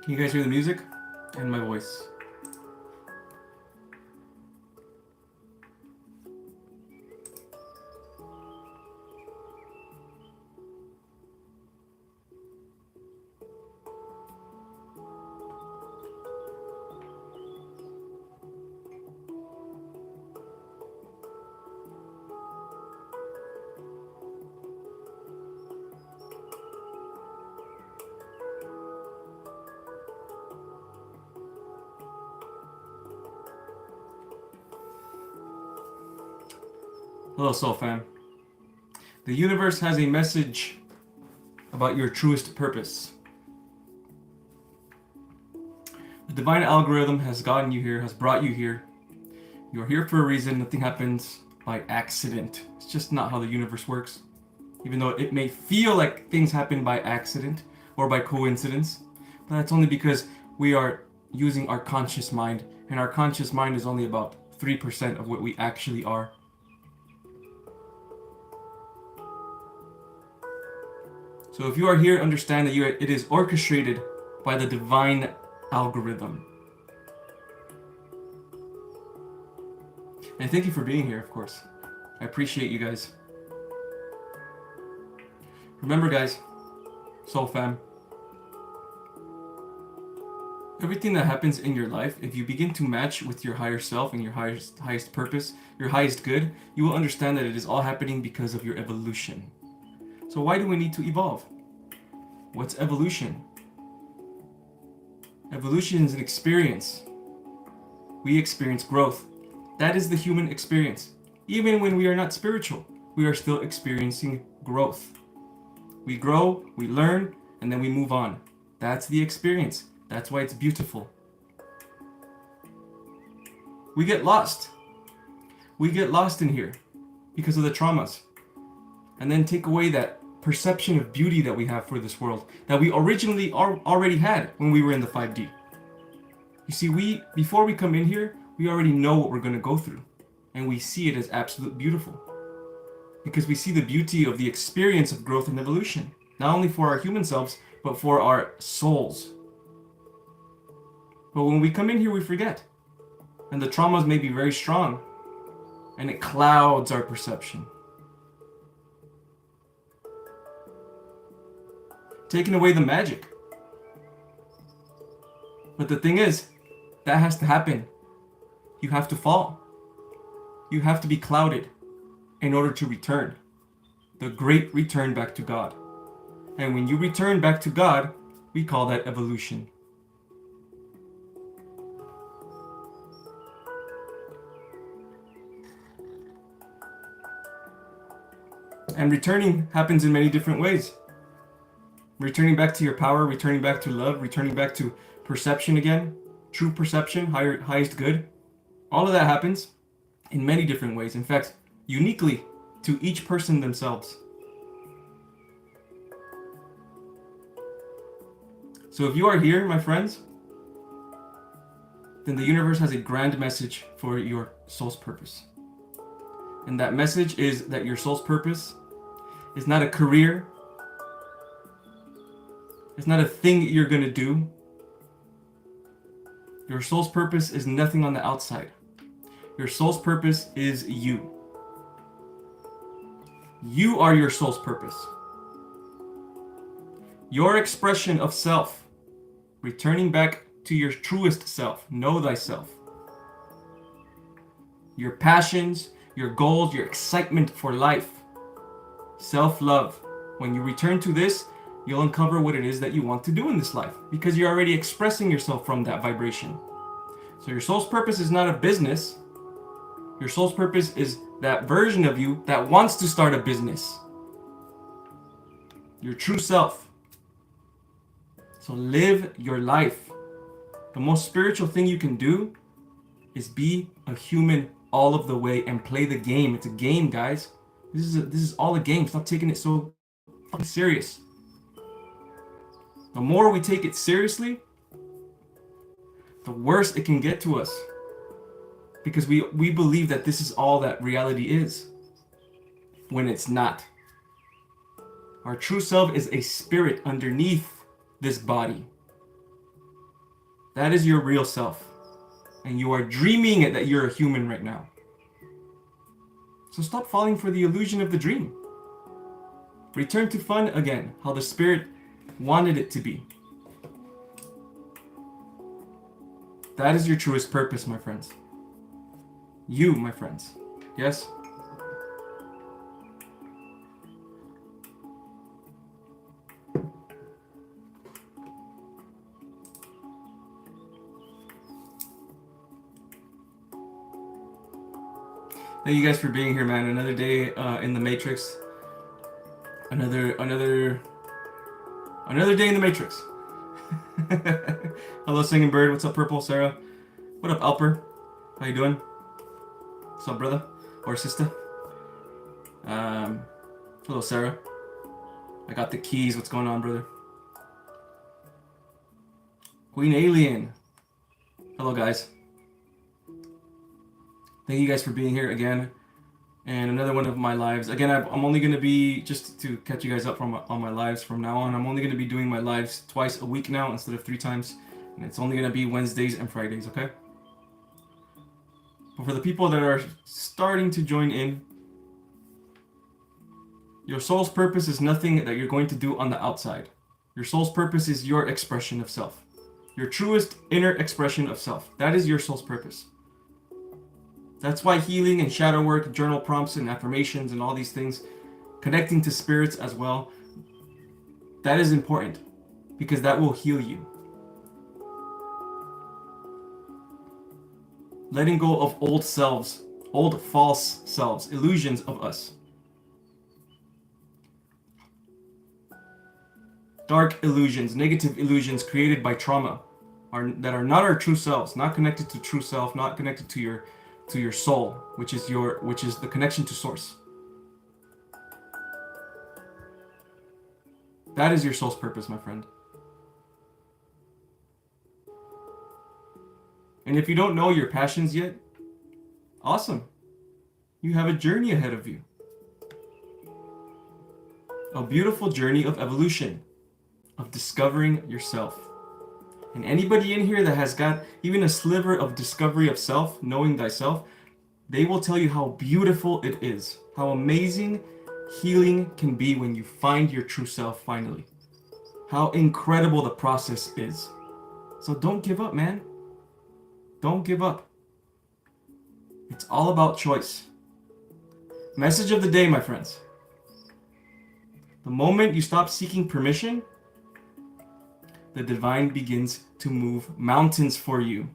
Can you guys hear the music and my voice? Hello, Soul Fam. The universe has a message about your truest purpose. The divine algorithm has gotten you here, has brought you here. You're here for a reason. Nothing happens by accident. It's just not how the universe works. Even though it may feel like things happen by accident or by coincidence, but that's only because we are using our conscious mind, and our conscious mind is only about 3% of what we actually are. So if you are here, understand that it is orchestrated by the divine algorithm. And thank you for being here, of course. I appreciate you guys. Remember, guys, Soul Fam, everything that happens in your life, if you begin to match with your higher self and your highest purpose, your highest good, you will understand that it is all happening because of your evolution. So why do we need to evolve? What's evolution? Evolution is an experience. We experience growth. That is the human experience. Even when we are not spiritual, we are still experiencing growth. We grow, we learn, and then we move on. That's the experience. That's why it's beautiful. We get lost. We get lost in here because of the traumas. And then take away that perception of beauty that we have for this world that we originally already had when we were in the 5D. You see, before we come in here, we already know what we're going to go through, and we see it as absolute beautiful because we see the beauty of the experience of growth and evolution, not only for our human selves but for our souls. But when we come in here, we forget, and the traumas may be very strong, and it clouds our perception, taking away the magic. But the thing is, that has to happen. You have to fall. You have to be clouded in order to return. The great return back to God. And when you return back to God, we call that evolution. And returning happens in many different ways. Returning back to your power, returning back to love, returning back to perception again, true perception, highest good. All of that happens in many different ways. In fact, uniquely to each person themselves. So if you are here, my friends, then the universe has a grand message for your soul's purpose. And that message is that your soul's purpose is not a career. It's not a thing you're going to do. Your soul's purpose is nothing on the outside. Your soul's purpose is you. You are your soul's purpose. Your expression of self, returning back to your truest self, know thyself. Your passions, your goals, your excitement for life, self-love. When you return to this, you'll uncover what it is that you want to do in this life because you're already expressing yourself from that vibration. So your soul's purpose is not a business. Your soul's purpose is that version of you that wants to start a business. Your true self. So live your life. The most spiritual thing you can do is be a human all of the way and play the game. It's a game, guys. This is all a game. Stop taking it so fucking serious. The more we take it seriously, the worse it can get to us. Because we believe that this is all that reality is, when it's not. Our true self is a spirit underneath this body. That is your real self. And you are dreaming it that you're a human right now. So stop falling for the illusion of the dream. Return to fun again, how the spirit wanted it to be. That is your truest purpose, my friends. You, my friends. Yes? Thank you guys for being here, man. Another day in the Matrix. Another day in the Matrix. Hello, Singing Bird. What's up, Purple? Sarah. What up, Alper? How you doing? What's up, brother or sister? Hello, Sarah. I got the keys. What's going on, brother? Queen Alien. Hello, guys. Thank you guys for being here again. And another one of my lives. Again, I'm only going to be, just to catch you guys up on my lives from now on, I'm only going to be doing my lives twice a week now instead of 3 times. And it's only going to be Wednesdays and Fridays, okay? But for the people that are starting to join in, your soul's purpose is nothing that you're going to do on the outside. Your soul's purpose is your expression of self. Your truest inner expression of self. That is your soul's purpose. That's why healing and shadow work, journal prompts and affirmations and all these things, connecting to spirits as well, that is important because that will heal you. Letting go of old selves, old false selves, illusions of us. Dark illusions, negative illusions created by trauma that are not our true selves, not connected to true self, not connected to your soul, which is the connection to source. That is your soul's purpose, my friend. And if you don't know your passions yet, awesome. You have a journey ahead of you. A beautiful journey of evolution, of discovering yourself. And anybody in here that has got even a sliver of discovery of self, knowing thyself, they will tell you how beautiful it is, how amazing healing can be when you find your true self finally. How incredible the process is. So don't give up, man. Don't give up. It's all about choice. Message of the day, my friends. The moment you stop seeking permission, the divine begins to move mountains for you.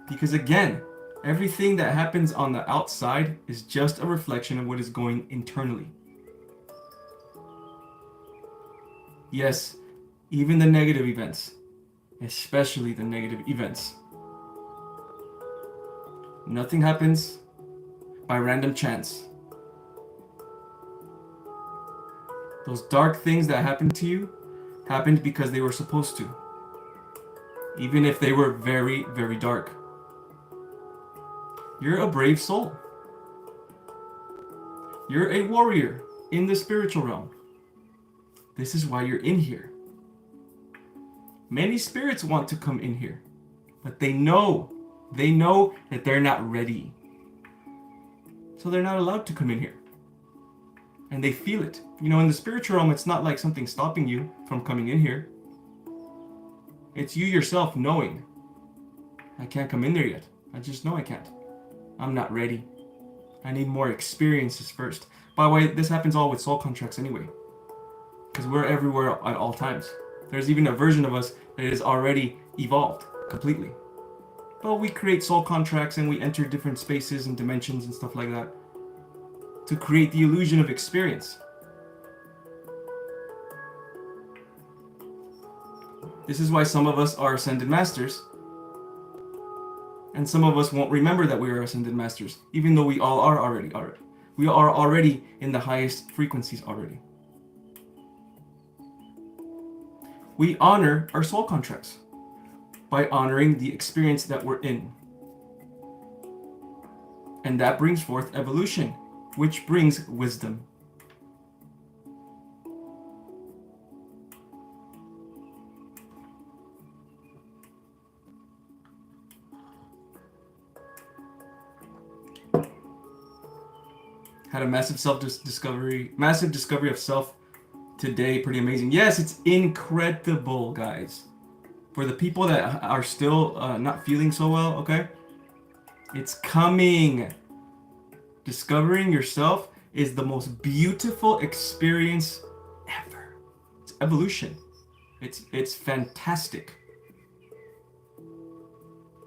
Because again, everything that happens on the outside is just a reflection of what is going internally. Yes, even the negative events, especially the negative events. Nothing happens by random chance. Those dark things that happened to you happened because they were supposed to. Even if they were very, very dark. You're a brave soul. You're a warrior in the spiritual realm. This is why you're in here. Many spirits want to come in here, but they know that they're not ready. So they're not allowed to come in here. And they feel it. You know, in the spiritual realm, it's not like something stopping you from coming in here. It's you yourself knowing, I can't come in there yet. I just know I can't. I'm not ready. I need more experiences first. By the way, this happens all with soul contracts anyway. Because we're everywhere at all times. There's even a version of us that is already evolved completely. But we create soul contracts and we enter different spaces and dimensions and stuff like that to create the illusion of experience. This is why some of us are ascended masters, and some of us won't remember that we are ascended masters, even though we all are already. We are already in the highest frequencies already. We honor our soul contracts by honoring the experience that we're in. And that brings forth evolution, which brings wisdom. Had a massive massive discovery of self today. Pretty amazing. Yes, it's incredible, guys. For the people that are still not feeling so well, okay? It's coming. Discovering yourself is the most beautiful experience ever. It's evolution. It's fantastic.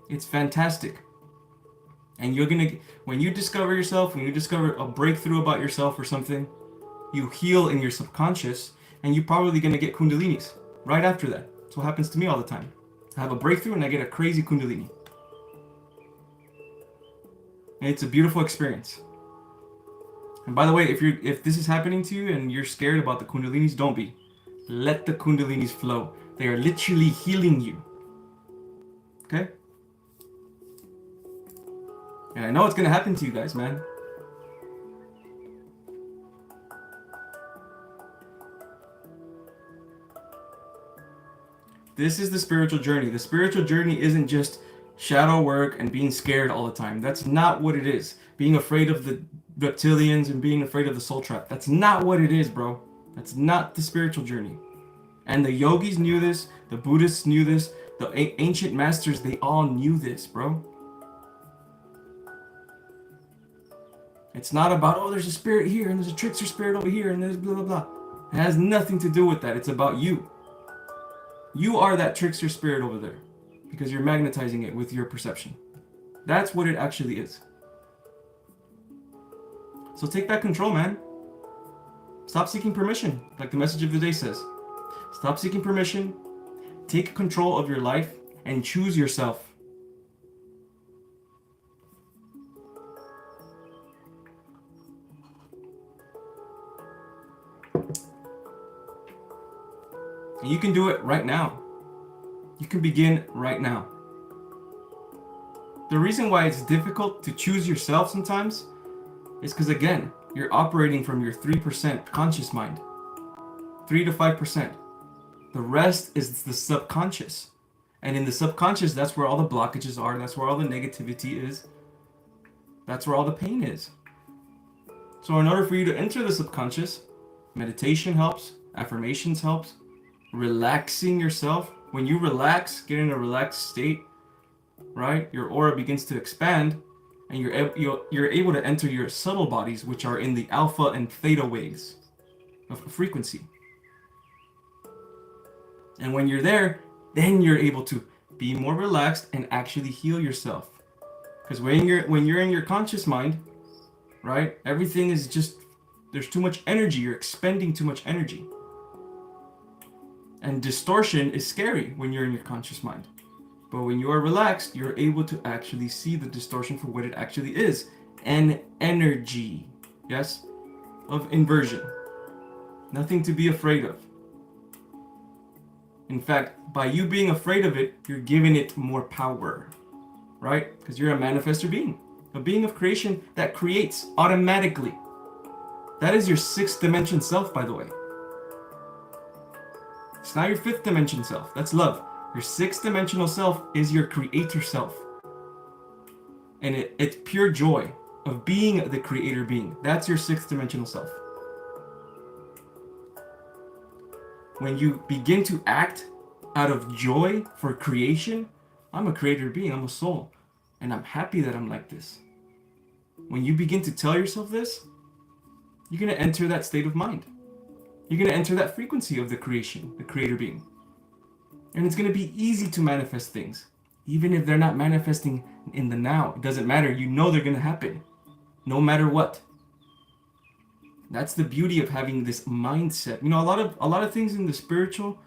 It's fantastic. And you're gonna, when you discover yourself, when you discover a breakthrough about yourself or something, you heal in your subconscious, and you're probably gonna get kundalinis right after that. That's what happens to me all the time. I have a breakthrough and I get a crazy kundalini. And it's a beautiful experience. And by the way, if this is happening to you and you're scared about the kundalinis, don't be. Let the kundalinis flow. They are literally healing you. Okay? And I know it's gonna happen to you guys, man. This is the spiritual journey. The spiritual journey isn't just shadow work and being scared all the time. That's not what it is. Being afraid of the reptilians and being afraid of the soul trap. That's not what it is, bro. That's not the spiritual journey. And the yogis knew this. The Buddhists knew this. The ancient masters, they all knew this, bro. It's not about, oh, there's a spirit here and there's a trickster spirit over here and there's blah, blah, blah. It has nothing to do with that. It's about you. You are that trickster spirit over there because you're magnetizing it with your perception. That's what it actually is. So take back control, man. Stop seeking permission, like the message of the day says. Stop seeking permission. Take control of your life and choose yourself. And you can do it right now. You can begin right now. The reason why it's difficult to choose yourself sometimes is because, again, you're operating from your 3% conscious mind. 3 to 5%. The rest is the subconscious. And in the subconscious, that's where all the blockages are. That's where all the negativity is. That's where all the pain is. So in order for you to enter the subconscious, meditation helps, affirmations helps, relaxing yourself. When you relax, get in a relaxed state, right? Your aura begins to expand, and you're able to enter your subtle bodies, which are in the alpha and theta waves of frequency. And when you're there, then you're able to be more relaxed and actually heal yourself. Because when you're in your conscious mind, right? Everything is just, there's too much energy. You're expending too much energy. And distortion is scary when you're in your conscious mind. But when you are relaxed, you're able to actually see the distortion for what it actually is. An energy, yes, of inversion. Nothing to be afraid of. In fact, by you being afraid of it, you're giving it more power, right? Because you're a manifestor being. A being of creation that creates automatically. That is your 6th dimension self, by the way. It's not your 5th dimension self. That's love. Your 6th dimensional self is your creator self. And it's pure joy of being the creator being. That's your 6th dimensional self. When you begin to act out of joy for creation, I'm a creator being, I'm a soul. And I'm happy that I'm like this. When you begin to tell yourself this, you're going to enter that state of mind. You're going to enter that frequency of the creation, the creator being. And it's going to be easy to manifest things. Even if they're not manifesting in the now, it doesn't matter. You know they're going to happen. No matter what. That's the beauty of having this mindset. You know, a lot of things in the spiritual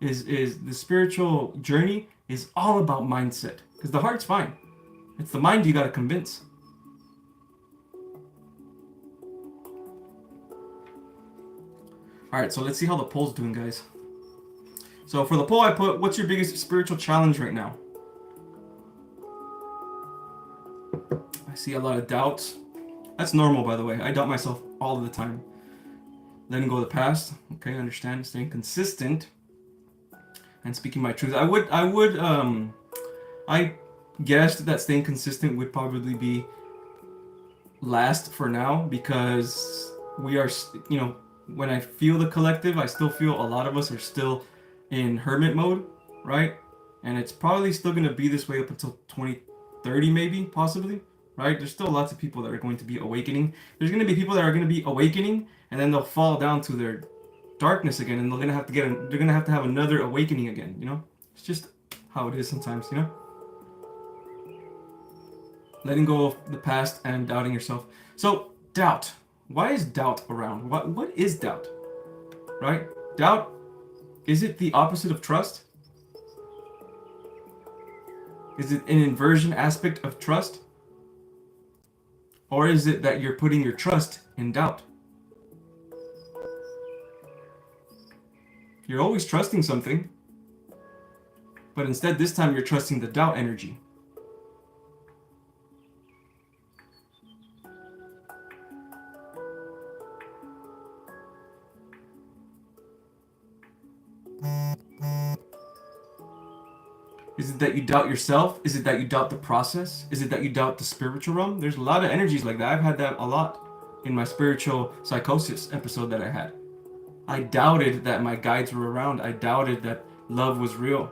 is the spiritual journey is all about mindset. Because the heart's fine. It's the mind you got to convince. All right, so let's see how the poll's doing, guys. So for the poll I put, what's your biggest spiritual challenge right now? I see a lot of doubts. That's normal, by the way. I doubt myself all the time. Letting go of the past. Okay, understand. Staying consistent and speaking my truth. I guessed that staying consistent would probably be last for now because we are, you know, when I feel the collective, I still feel a lot of us are still in hermit mode, right? And it's probably still going to be this way up until 2030, maybe, possibly, right? There's still lots of people that are going to be awakening. There's going to be people that are going to be awakening and then they'll fall down to their darkness again, and they're going to have to they're going to have another awakening again, you know? It's just how it is sometimes, you know? Letting go of the past and doubting yourself. So, doubt. Why is doubt around? What is doubt? Right? Doubt, is it the opposite of trust? Is it an inversion aspect of trust? Or is it that you're putting your trust in doubt? You're always trusting something, but instead this time you're trusting the doubt energy. Is it that you doubt yourself? Is it that you doubt the process? Is it that you doubt the spiritual realm? There's a lot of energies like that. I've had that a lot in my spiritual psychosis episode that I had. I doubted that my guides were around. I doubted that love was real.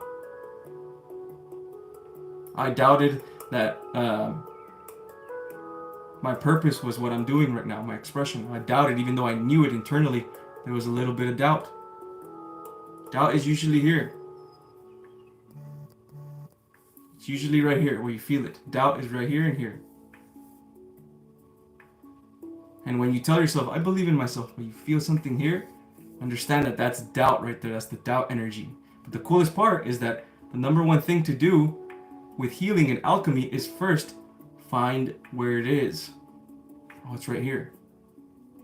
I doubted that my purpose was what I'm doing right now, my expression. I doubted, even though I knew it internally, there was a little bit of doubt. Doubt is usually here. It's usually right here where you feel it. Doubt is right here and here. And when you tell yourself, I believe in myself, but you feel something here, understand that that's doubt right there. That's the doubt energy. But the coolest part is that the number one thing to do with healing and alchemy is first find where it is. Oh, it's right here.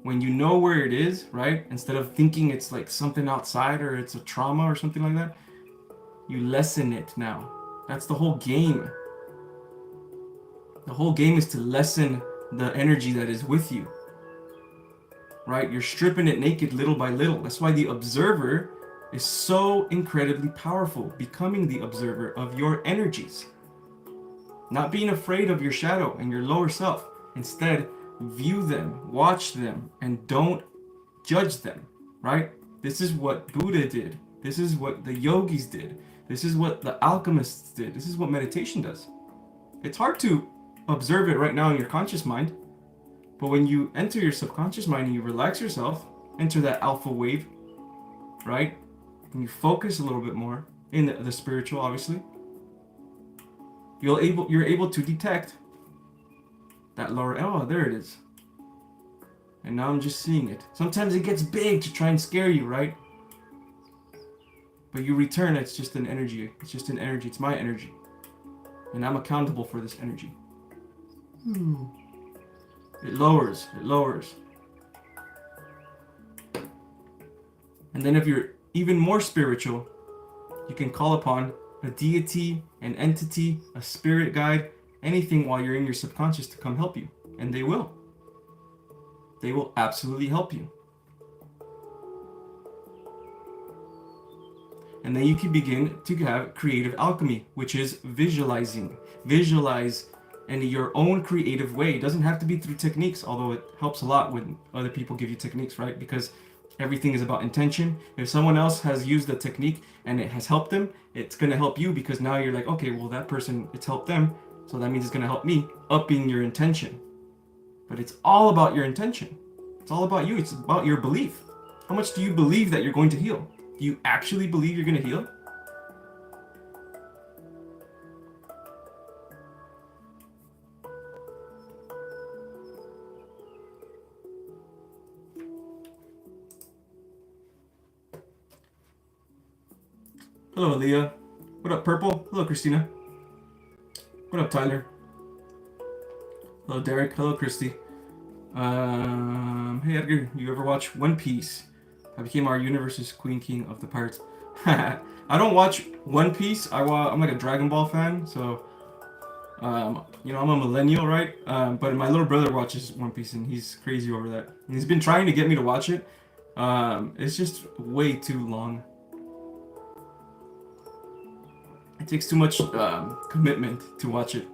When you know where it is, right, instead of thinking it's like something outside or it's a trauma or something like that, you lessen it now. That's the whole game. The whole game is to lessen the energy that is with you. Right? You're stripping it naked little by little. That's why the observer is so incredibly powerful, becoming the observer of your energies. Not being afraid of your shadow and your lower self. Instead, view them, watch them, and don't judge them. Right? This is what Buddha did. This is what the yogis did. This is what the alchemists did. This is what meditation does. It's hard to observe it right now in your conscious mind, but when you enter your subconscious mind and you relax yourself, enter that alpha wave, right? And you focus a little bit more in the spiritual, obviously, you're able to detect that lower, oh, there it is. And now I'm just seeing it. Sometimes it gets big to try and scare you, right? But you return, it's just an energy. It's just an energy. It's my energy. And I'm accountable for this energy. It lowers. It lowers. And then if you're even more spiritual, you can call upon a deity, an entity, a spirit guide, anything while you're in your subconscious to come help you. And they will. They will absolutely help you. And then you can begin to have creative alchemy, which is visualizing. Visualize in your own creative way. It doesn't have to be through techniques, although it helps a lot when other people give you techniques, right? Because everything is about intention. If someone else has used a technique and it has helped them, it's going to help you because now you're like, okay, well, that person, it's helped them. So that means it's going to help me, upping your intention. But it's all about your intention. It's all about you. It's about your belief. How much do you believe that you're going to heal? Do you actually believe you're going to heal? Hello, Leah. What up, Purple? Hello, Christina. What up, Tyler? Hello, Derek. Hello, Christy. Hey, Edgar. You ever watch One Piece? I became our universe's queen king of the pirates. I don't watch One Piece. I'm like a Dragon Ball fan, so you know, I'm a millennial, right? But my little brother watches One Piece and he's crazy over that. And he's been trying to get me to watch it. It's just way too long. It takes too much commitment to watch it.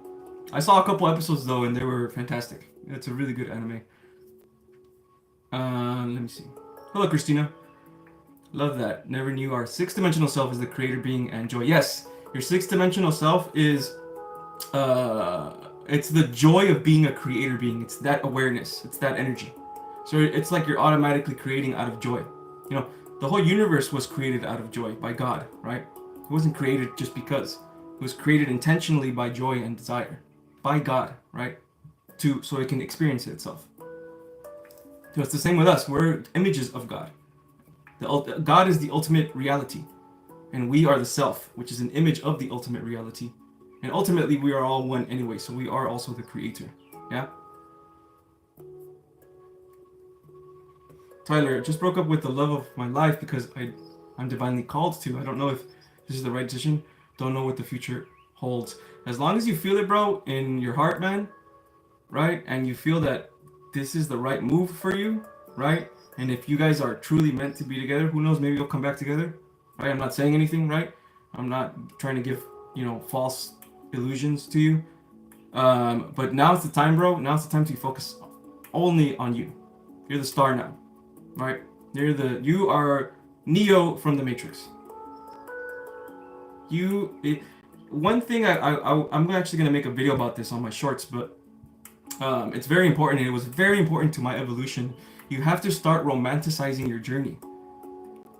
I saw a couple episodes though, and they were fantastic. It's a really good anime. Let me see. Hello, Christina. Love that. Never knew our sixth-dimensional self is the creator being and joy. Yes, your sixth-dimensional self is, it's the joy of being a creator being. It's that awareness. It's that energy. So it's like you're automatically creating out of joy. You know, the whole universe was created out of joy by God, right? It wasn't created just because. It was created intentionally by joy and desire, by God, right? So it can experience it itself. So it's the same with us. We're images of God. God is the ultimate reality, and we are the self, which is an image of the ultimate reality. And ultimately, we are all one anyway, so we are also the creator. Yeah? Tyler, just broke up with the love of my life because I'm divinely called to. I don't know if this is the right decision. Don't know what the future holds. As long as you feel it, bro, in your heart, man, right? And you feel that this is the right move for you, right? And if you guys are truly meant to be together, who knows, maybe you'll come back together, right? I'm not saying anything, right? I'm not trying to give, false illusions to you. But now's the time, bro. Now's the time to focus only on you. You're the star now, right? You are Neo from the Matrix. One thing I'm actually gonna make a video about this on my shorts, but it's very important, and it was very important to my evolution. You have to start romanticizing your journey,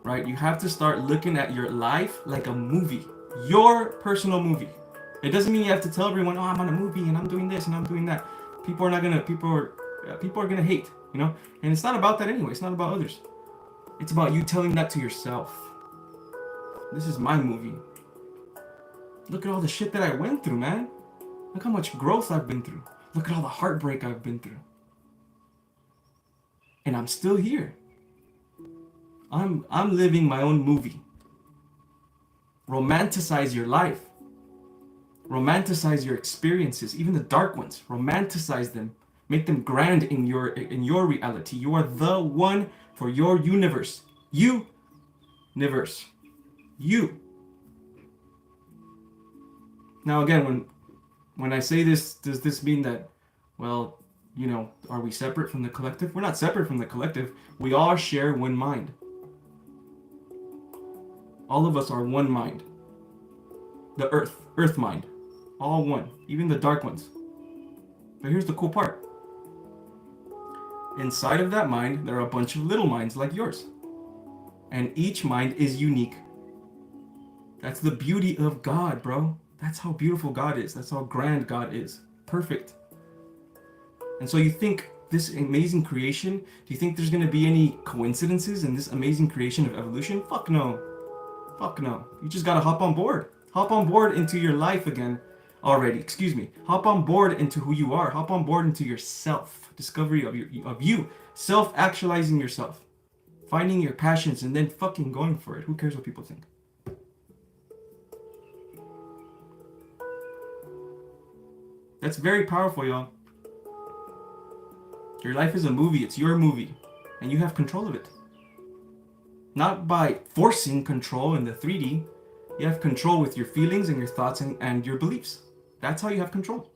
right? You have to start looking at your life like a movie, your personal movie. It doesn't mean you have to tell everyone, "Oh, I'm on a movie and I'm doing this and I'm doing that." People are gonna hate, and it's not about that anyway. It's not about others. It's about you telling that to yourself. This is my movie. Look at all the shit that I went through, man. Look how much growth I've been through. Look at all the heartbreak I've been through. And I'm still here. I'm living my own movie. Romanticize your life. Romanticize your experiences, even the dark ones. Romanticize them. Make them grand in your reality. You are the one for your universe. Universe. You. Now again, when I say this, does this mean that, well, are we separate from the collective? We're not separate from the collective. We all share one mind. All of us are one mind. The earth mind. All one, even the dark ones. But here's the cool part. Inside of that mind, there are a bunch of little minds like yours. And each mind is unique. That's the beauty of God, bro. That's how beautiful God is. That's how grand God is. Perfect. And so you think this amazing creation, do you think there's going to be any coincidences in this amazing creation of evolution? Fuck no. Fuck no. You just got to hop on board. Hop on board into your life again already. Excuse me. Hop on board into who you are. Hop on board into yourself. Discovery of you. Self-actualizing yourself. Finding your passions and then fucking going for it. Who cares what people think? That's very powerful, y'all. Your life is a movie. It's your movie. And you have control of it. Not by forcing control in the 3D. You have control with your feelings and your thoughts and your beliefs. That's how you have control.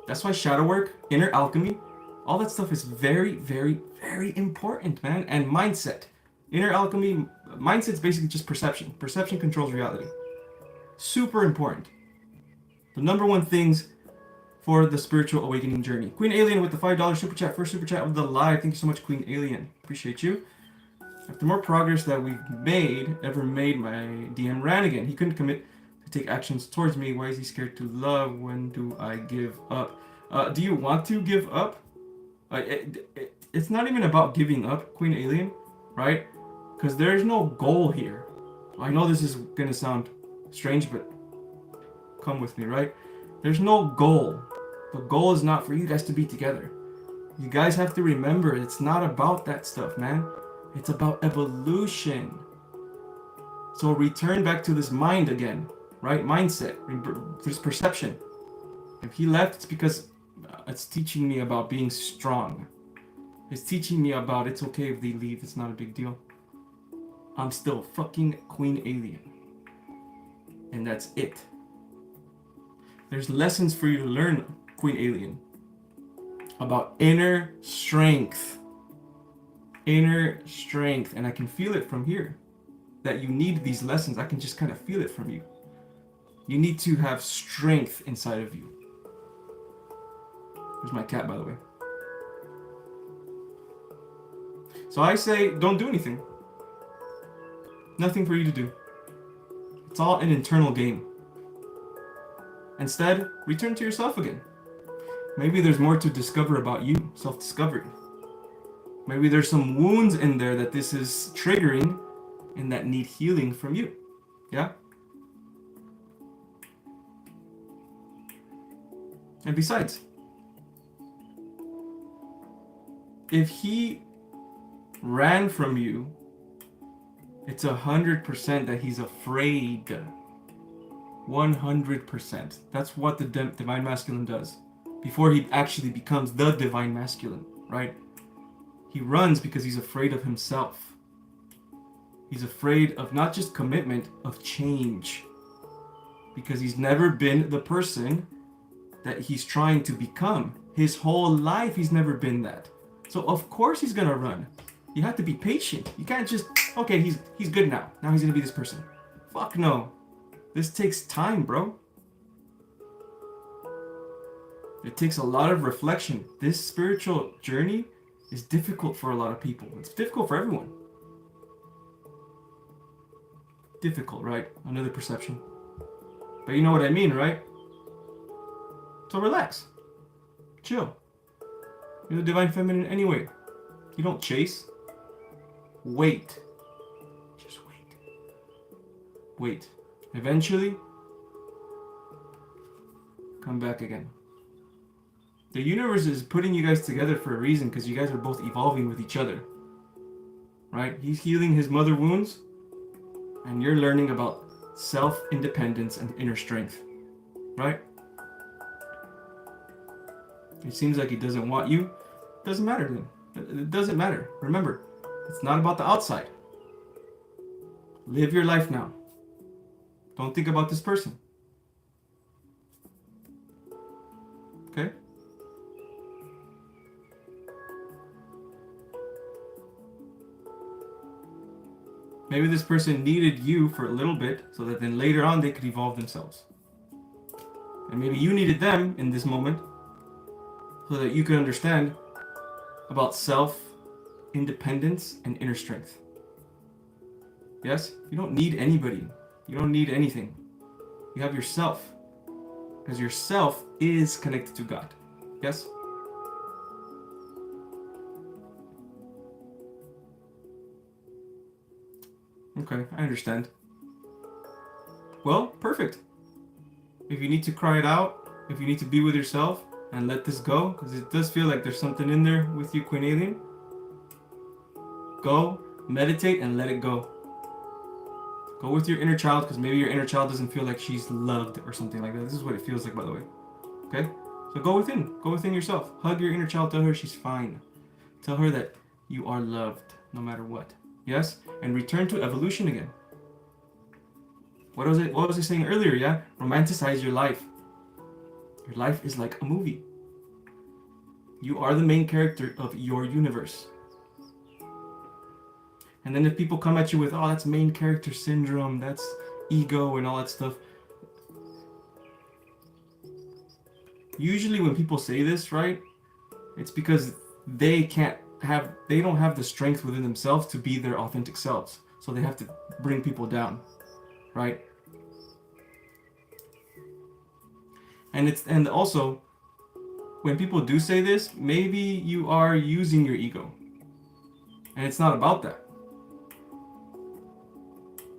That's why shadow work, inner alchemy, all that stuff is very, very, very important, man. And mindset. Inner alchemy, mindset's basically just perception. Perception controls reality. Super important. The number one things for the spiritual awakening journey. Queen Alien with the $5 super chat. First super chat of the live. Thank you so much, Queen Alien. Appreciate you. After more progress that we've ever made, my DM ran again. He couldn't commit to take actions towards me. Why is he scared to love? When do I give up? Do you want to give up? It's not even about giving up, Queen Alien, right? Because there's no goal here. I know this is going to sound strange, but come with me, right? There's no goal. The goal is not for you guys to be together. You guys have to remember, it's not about that stuff, man. It's about evolution. So return back to this mind again, right? Mindset, this perception. If he left, it's because it's teaching me about being strong. It's teaching me about it's okay if they leave. It's not a big deal. I'm still fucking Queen Alien. And that's it. There's lessons for you to learn, Queen Alien. about inner strength. Inner strength. And I can feel it from here. That you need these lessons. I can just kind of feel it from you. You need to have strength inside of you. There's my cat, by the way. So I say, don't do anything. Nothing for you to do. It's all an internal game. Instead, return to yourself again. Maybe there's more to discover about you, self-discovery. Maybe there's some wounds in there that this is triggering and that need healing from you. Yeah? And besides, if he ran from you, it's 100% that he's afraid. 100%. That's what the divine masculine does. Before he actually becomes the divine masculine, right? He runs because he's afraid of himself. He's afraid of not just commitment, of change. Because he's never been the person that he's trying to become. His whole life he's never been that. So of course he's gonna run. You have to be patient. You can't just, okay, he's good now. Now he's gonna be this person. Fuck no. This takes time, bro. It takes a lot of reflection. This spiritual journey is difficult for a lot of people. It's difficult for everyone. Difficult, right? Another perception. But you know what I mean, right? So relax. Chill. You're the divine feminine anyway. You don't chase. Wait. Just wait. Wait. Eventually, come back again. The universe is putting you guys together for a reason because you guys are both evolving with each other. Right? He's healing his mother wounds and you're learning about self-independence and inner strength. Right? It seems like he doesn't want you. It doesn't matter then. It doesn't matter. Remember, it's not about the outside. Live your life now. Don't think about this person. Okay? Maybe this person needed you for a little bit so that then later on they could evolve themselves. And maybe you needed them in this moment so that you could understand about self-independence and inner strength. Yes? You don't need anybody. You don't need anything. You have yourself. Because yourself is connected to God. Yes? Okay, I understand. Well, perfect. If you need to cry it out, if you need to be with yourself and let this go, because it does feel like there's something in there with you, Queen Alien, go, meditate, and let it go. Go with your inner child, because maybe your inner child doesn't feel like she's loved or something like that. This is what it feels like, by the way. Okay? So go within yourself. Hug your inner child, tell her she's fine. Tell her that you are loved, no matter what. Yes? And return to evolution again. What was I saying earlier, yeah? Romanticize your life. Your life is like a movie. You are the main character of your universe. And then if people come at you with, oh, that's main character syndrome, that's ego and all that stuff. Usually when people say this, right, it's because they don't have the strength within themselves to be their authentic selves. So they have to bring people down, right? And also, when people do say this, maybe you are using your ego. And it's not about that.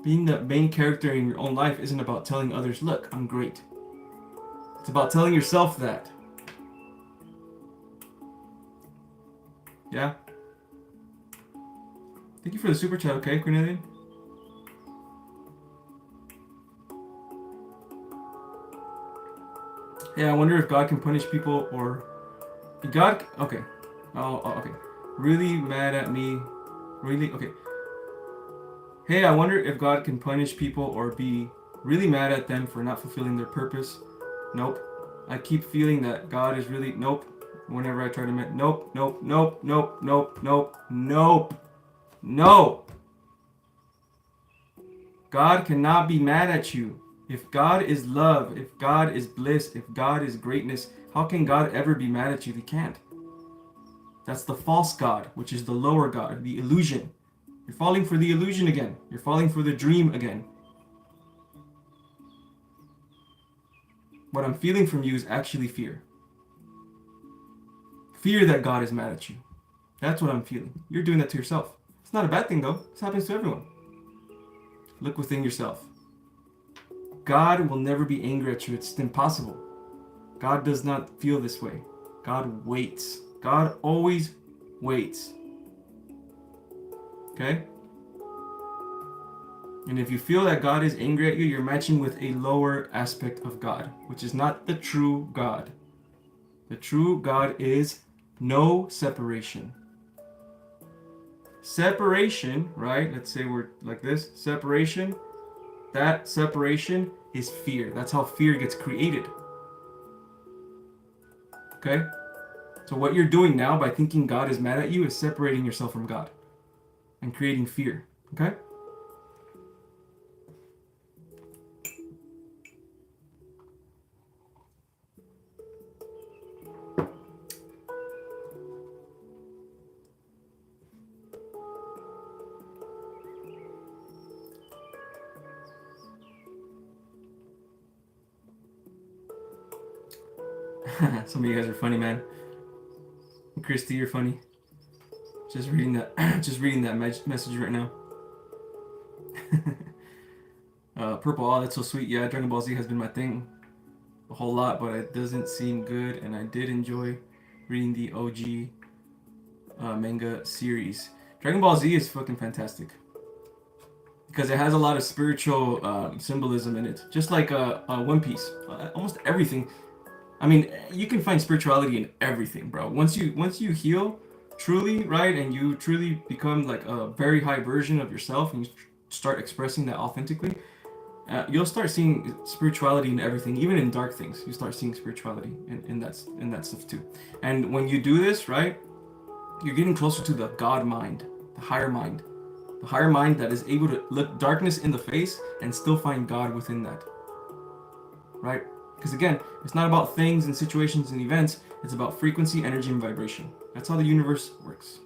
Being the main character in your own life isn't about telling others, look, I'm great. It's about telling yourself that. Yeah? Thank you for the super chat, okay, Cornelia? Yeah, I wonder if God can punish people or... God... Okay. Oh, okay. Really mad at me. Really... Okay. Hey, I wonder if God can punish people or be really mad at them for not fulfilling their purpose. Nope. I keep feeling that God is really... Nope. Whenever I try to nope, nope, nope, nope, nope, nope, nope, no. God cannot be mad at you. If God is love, if God is bliss, if God is greatness, how can God ever be mad at you? He can't. That's the false God, which is the lower God, the illusion. You're falling for the illusion again. You're falling for the dream again. What I'm feeling from you is actually fear. Fear that God is mad at you. That's what I'm feeling. You're doing that to yourself. It's not a bad thing though. This happens to everyone. Look within yourself. God will never be angry at you. It's impossible. God does not feel this way. God waits. God always waits. Okay? And if you feel that God is angry at you, you're matching with a lower aspect of God, which is not the true God. The true God is no separation. Separation, right? Let's say we're like this. Separation. That separation is fear. That's how fear gets created. Okay? So what you're doing now by thinking God is mad at you is separating yourself from God and creating fear. Okay? Some of you guys are funny, man. Christy, you're funny. Just reading that, just reading that message right now. Purple, oh, that's so sweet. Yeah, Dragon Ball Z has been my thing a whole lot, but it doesn't seem good. And I did enjoy reading the OG manga series. Dragon Ball Z is fucking fantastic because it has a lot of spiritual symbolism in it, just like One Piece. Almost everything. I mean, you can find spirituality in everything, bro. Once you heal truly, right, and you truly become like a very high version of yourself, and you start expressing that authentically, you'll start seeing spirituality in everything, even in dark things. You start seeing spirituality in that stuff too. And when you do this, right, you're getting closer to the God mind, the higher mind that is able to look darkness in the face and still find God within that, right? Because again, it's not about things and situations and events. It's about frequency, energy, and vibration. That's how the universe works.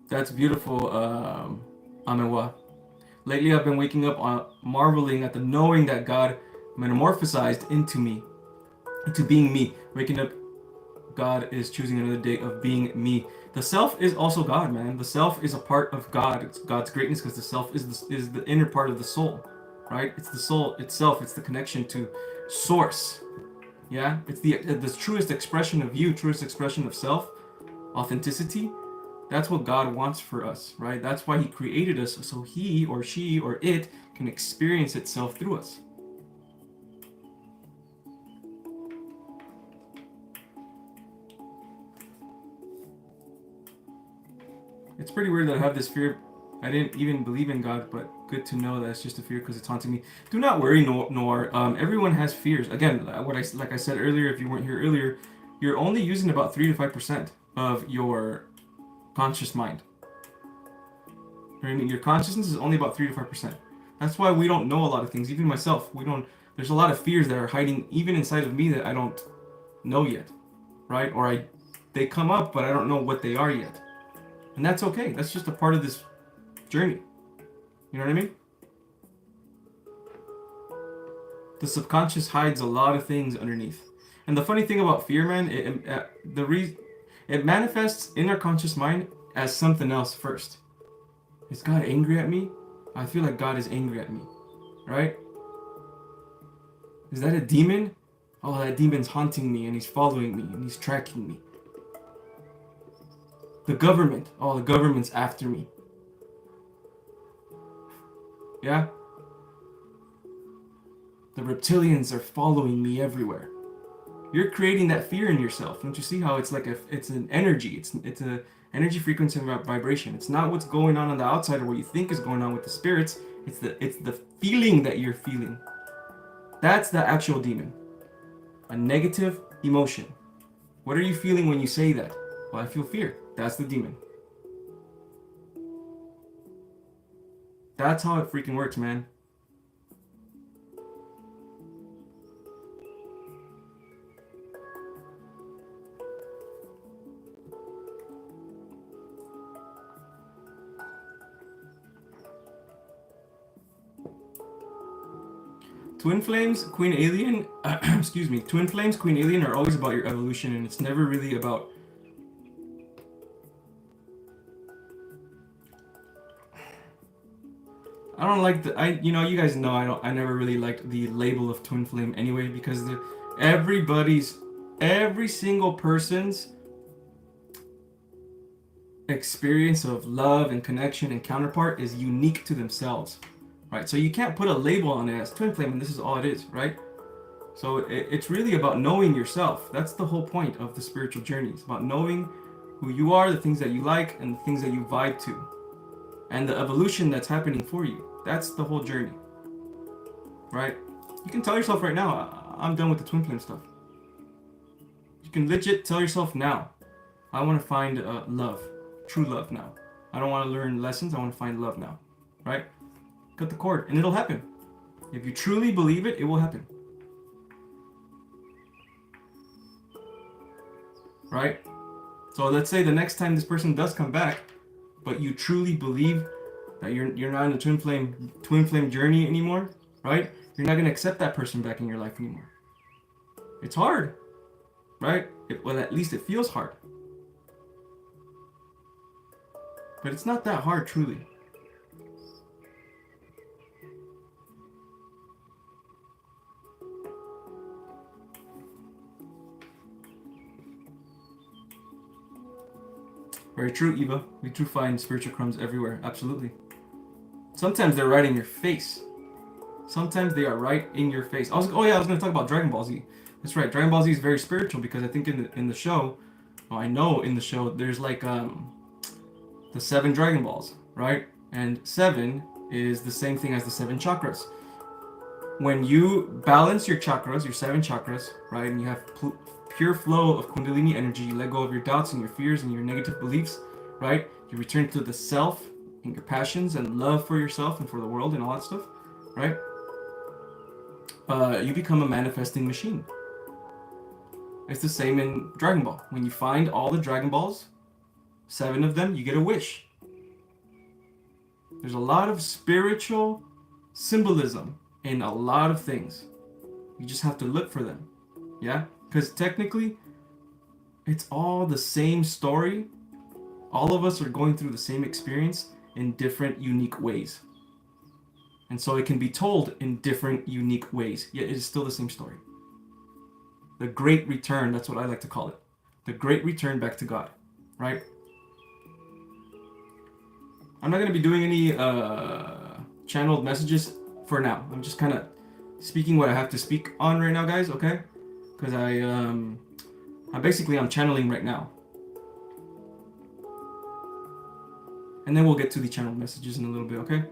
That's beautiful, Amewa. Lately, I've been waking up marveling at the knowing that God metamorphosized into me, into being me. Waking up, God is choosing another day of being me. The self is also God, man. The self is a part of God. It's God's greatness because the self is the inner part of the soul, right? It's the soul itself. It's the connection to source. Yeah, it's the truest expression of you, truest expression of self, authenticity. That's what God wants for us, right? That's why He created us, so He or she or it can experience itself through us. It's pretty weird that I have this fear. I didn't even believe in God, but good to know that it's just a fear because it's haunting me. Do not worry, Noir. Everyone has fears. Again, like I said earlier, if you weren't here earlier, you're only using about 3 to 5% of your conscious mind. I mean, your consciousness is only about 3 to 5%. That's why we don't know a lot of things. Even myself, we don't. There's a lot of fears that are hiding even inside of me that I don't know yet, right? Or they come up, but I don't know what they are yet, and that's okay. That's just a part of this journey. You know what I mean? The subconscious hides a lot of things underneath. And the funny thing about fear, man, it manifests in our conscious mind as something else first. Is God angry at me? I feel like God is angry at me, right? Is that a demon? Oh, that demon's haunting me and he's following me and he's tracking me. The government. Oh, the government's after me. Yeah? The reptilians are following me everywhere. You're creating that fear in yourself. Don't you see how it's like it's an energy. It's a energy frequency and vibration. It's not what's going on the outside or what you think is going on with the spirits. It's the feeling that you're feeling. That's the actual demon. A negative emotion. What are you feeling when you say that? Well, I feel fear. That's the demon. That's how it freaking works, man. Twin Flames, Queen Alien, excuse me, Twin Flames, Queen Alien are always about your evolution, and it's never really about... I don't like the, you know, you guys know I never really liked the label of Twin Flame anyway, because every single person's experience of love and connection and counterpart is unique to themselves. Right, so you can't put a label on it as twin flame and this is all it is, right? So it's really about knowing yourself. That's the whole point of the spiritual journey. It's about knowing who you are, the things that you like, and the things that you vibe to. And the evolution that's happening for you. That's the whole journey. Right? You can tell yourself right now, I'm done with the twin flame stuff. You can legit tell yourself now, I want to find love. True love now. I don't want to learn lessons, I want to find love now. Right? Cut the cord, and it'll happen. If you truly believe it, it will happen. Right? So let's say the next time this person does come back, but you truly believe that you're not in the twin flame journey anymore, right? You're not gonna accept that person back in your life anymore. It's hard, right? Well, at least it feels hard. But it's not that hard, truly. Very true, Eva. We do find spiritual crumbs everywhere. Absolutely. Sometimes they're right in your face. Sometimes they are right in your face. I was going to talk about Dragon Ball Z. That's right. Dragon Ball Z is very spiritual because I think in the show, well, I know in the show there's like the 7 Dragon Balls, right? And 7 is the same thing as the 7 chakras. When you balance your chakras, your 7 chakras, right, and you have pure flow of Kundalini energy, you let go of your doubts and your fears and your negative beliefs, right? You return to the self and your passions and love for yourself and for the world and all that stuff, right? You become a manifesting machine. It's the same in Dragon Ball. When you find all the Dragon Balls, 7 of them, you get a wish. There's a lot of spiritual symbolism in a lot of things. You just have to look for them. Yeah? Because technically, it's all the same story. All of us are going through the same experience in different, unique ways. And so it can be told in different, unique ways, yet it is still the same story. The Great Return, that's what I like to call it. The Great Return back to God, right? I'm not going to be doing any channeled messages for now. I'm just kind of speaking what I have to speak on right now, guys, okay? Because I'm channeling right now. And then we'll get to the channeled messages in a little bit, okay?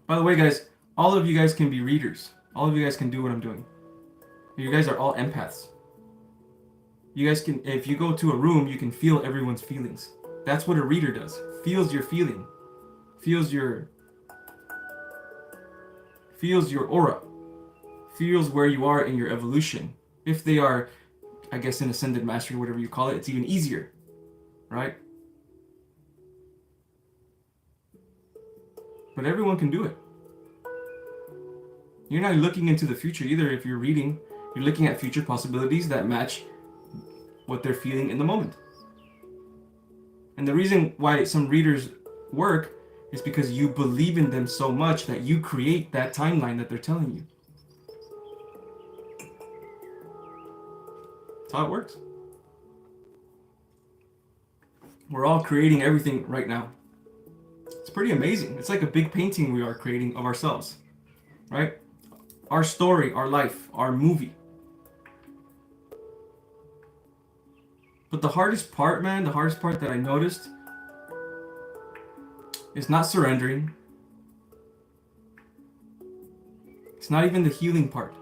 By the way, guys, all of you guys can be readers. All of you guys can do what I'm doing. You guys are all empaths. You guys can, if you go to a room, you can feel everyone's feelings. That's what a reader does. Feels your feeling. Feels your aura. Feels where you are in your evolution. If they are, I guess, an ascended master, whatever you call it, it's even easier, right? But everyone can do it. You're not looking into the future either. If you're reading, you're looking at future possibilities that match what they're feeling in the moment. And the reason why some readers work is because you believe in them so much that you create that timeline that they're telling you. That's how it works. We're all creating everything right now. It's pretty amazing. It's like a big painting we are creating of ourselves, right? Our story, our life, our movie. But the hardest part, man, the hardest part that I noticed is not surrendering. It's not even the healing part.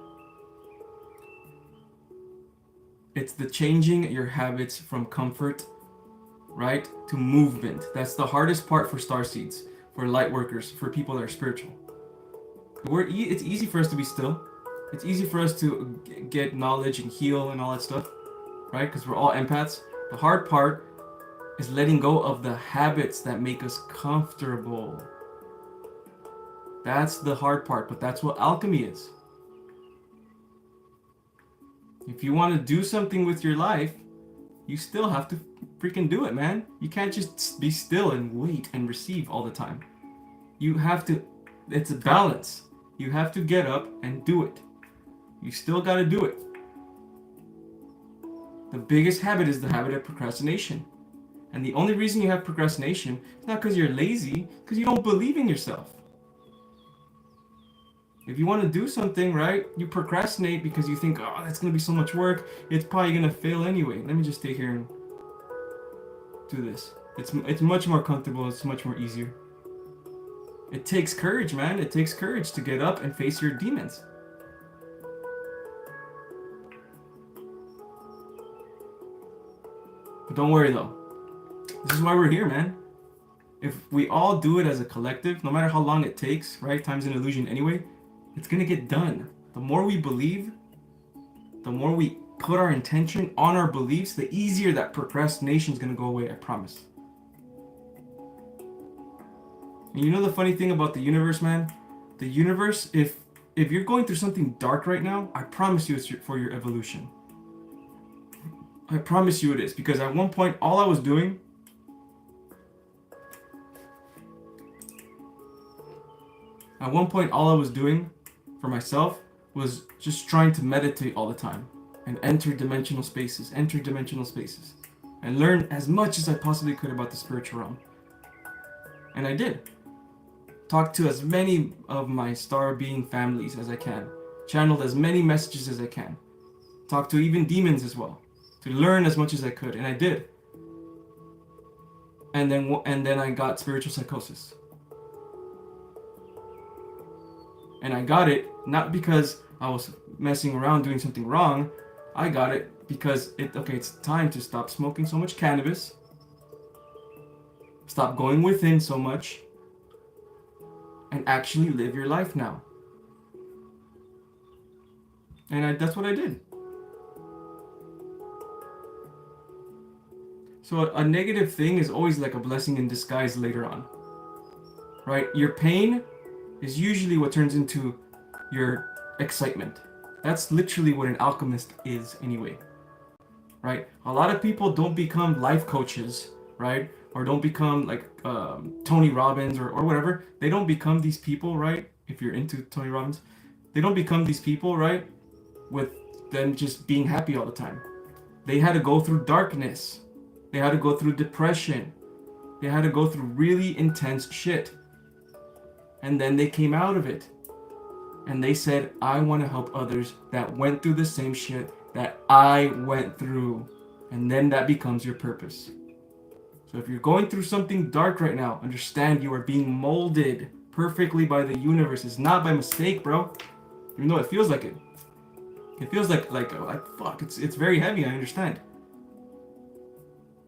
It's the changing your habits from comfort, right, to movement. That's the hardest part for starseeds, for light workers, for people that are spiritual. It's easy for us to be still. It's easy for us to get knowledge and heal and all that stuff, right? Because we're all empaths. The hard part is letting go of the habits that make us comfortable. That's the hard part, but that's what alchemy is. If you want to do something with your life, you still have to freaking do it, man. You can't just be still and wait and receive all the time. You have to, it's a balance. You have to get up and do it. You still got to do it. The biggest habit is the habit of procrastination. And the only reason you have procrastination is not because you're lazy, because you don't believe in yourself. If you want to do something, right, you procrastinate because you think, oh, that's going to be so much work. It's probably going to fail anyway. Let me just stay here and do this. It's much more comfortable. It's much more easier. It takes courage, man. It takes courage to get up and face your demons. But don't worry, though. This is why we're here, man. If we all do it as a collective, no matter how long it takes, right? Time's an illusion anyway. It's going to get done. The more we believe, the more we put our intention on our beliefs, the easier that procrastination is going to go away, I promise. And you know the funny thing about the universe, man? The universe, if you're going through something dark right now, I promise you it's for your evolution. I promise you it is. Because at one point, all I was doing for myself was just trying to meditate all the time and enter dimensional spaces, and learn as much as I possibly could about the spiritual realm. And I did. Talked to as many of my star being families as I can. Channeled as many messages as I can. Talked to even demons as well. To learn as much as I could, and I did. And then I got spiritual psychosis. And I got it not because I was messing around doing something wrong. I got it because it's time to stop smoking so much cannabis. Stop going within so much. And actually live your life now. And that's what I did. So a negative thing is always like a blessing in disguise later on. Right? Your pain is usually what turns into your excitement. That's literally what an alchemist is anyway. Right? A lot of people don't become life coaches, right? Or don't become like Tony Robbins or whatever. They don't become these people, right? If you're into Tony Robbins, they don't become these people, right? With them just being happy all the time. They had to go through darkness. They had to go through depression. They had to go through really intense shit. And then they came out of it. And they said, I want to help others that went through the same shit that I went through. And then that becomes your purpose. So if you're going through something dark right now, understand you are being molded perfectly by the universe. It's not by mistake, bro. Even though it feels like it. It feels like fuck, it's very heavy, I understand.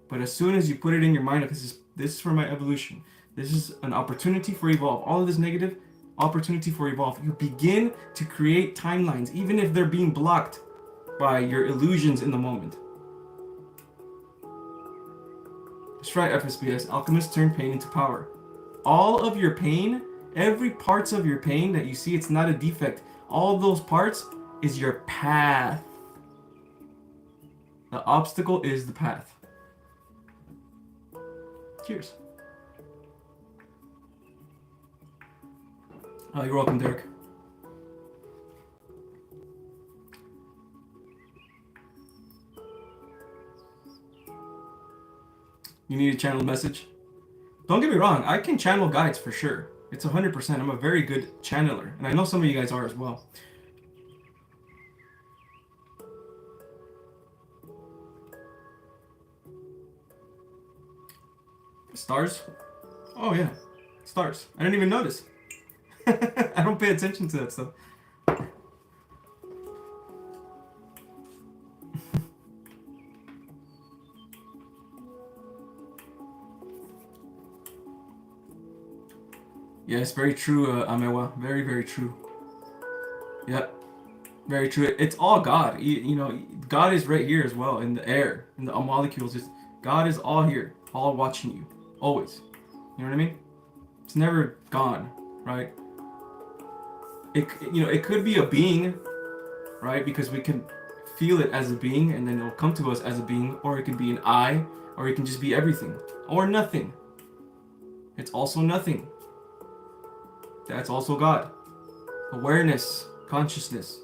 But as soon as you put it in your mind, this is for my evolution. This is an opportunity for evolve. All of this negative, opportunity for evolve. You begin to create timelines, even if they're being blocked by your illusions in the moment. That's right, FSBS. Alchemists turn pain into power. All of your pain, every parts of your pain that you see, it's not a defect. All those parts is your path. The obstacle is the path. Cheers. Oh, you're welcome, Derek. You need a channel message? Don't get me wrong, I can channel guides for sure. It's 100%. I'm a very good channeler, and I know some of you guys are as well. Stars? Oh yeah, stars. I didn't even notice. I don't pay attention to that stuff. Yes, very true, Amewa. Very, very true. Yep, very true. It's all God. You know, God is right here as well in the air, in the molecules. God is all here, all watching you, always. You know what I mean? It's never gone, right? It could be a being, right? Because we can feel it as a being, and then it'll come to us as a being, or it can be an I, or it can just be everything, or nothing. It's also nothing. That's also God. Awareness, consciousness.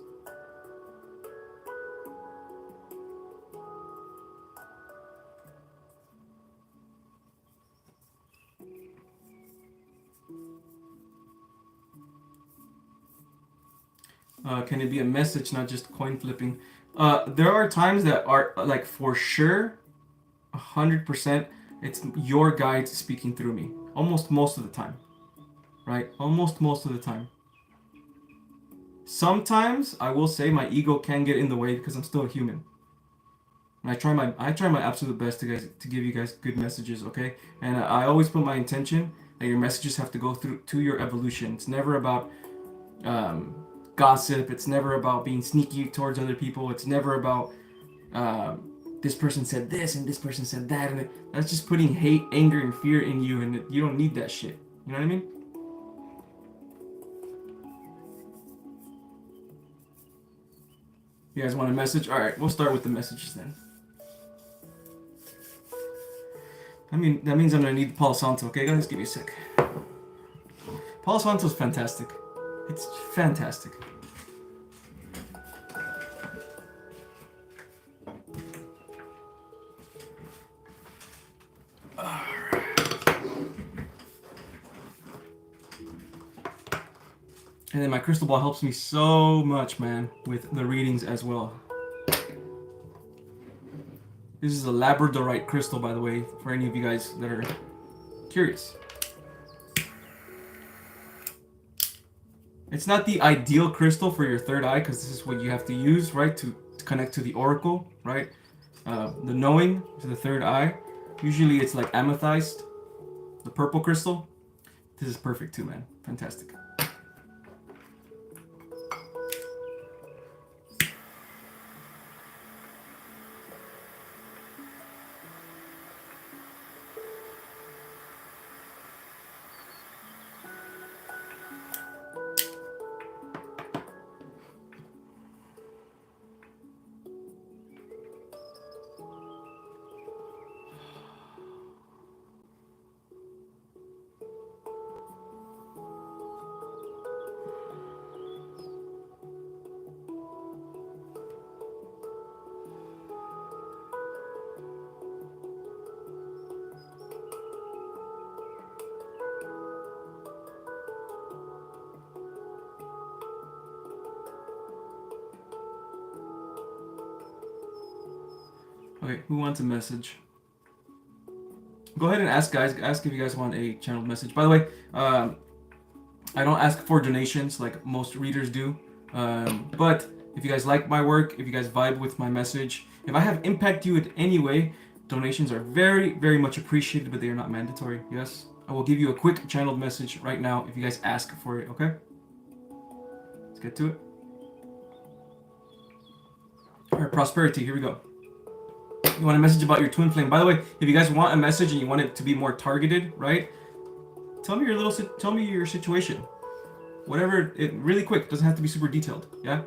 Can it be a message, not just coin flipping? There are times that are like for sure, 100%. It's your guide speaking through me. Almost most of the time, right? Almost most of the time. Sometimes I will say my ego can get in the way because I'm still a human. And I try my absolute best to give you guys good messages, okay? And I always put my intention that your messages have to go through to your evolution. It's never about gossip. It's never about being sneaky towards other people. It's never about this person said this and this person said that, and that's just putting hate, anger, and fear in you, and you don't need that shit. You know what I mean? You guys want a message? All right, we'll start with the messages then. I mean, that means I'm gonna need Palo Santo. Okay, guys, give me a sec. Palo Santo's fantastic. It's fantastic. And then my crystal ball helps me so much, man, with the readings as well. This is a labradorite crystal, by the way, for any of you guys that are curious. It's not the ideal crystal for your third eye, because this is what you have to use, right, to connect to the oracle, right? The knowing to the third eye. Usually it's like amethyst, the purple crystal. This is perfect too, man. Fantastic. Okay, who wants a message? Go ahead and ask, guys. Ask if you guys want a channeled message. By the way, I don't ask for donations like most readers do. But if you guys like my work, if you guys vibe with my message, if I have impacted you in any way, donations are very, very much appreciated, but they are not mandatory. Yes? I will give you a quick channeled message right now if you guys ask for it, okay? Let's get to it. Alright, prosperity, here we go. You want a message about your twin flame. By the way, if you guys want a message and you want it to be more targeted, right? Tell me your situation. Whatever, it really quick, doesn't have to be super detailed, yeah?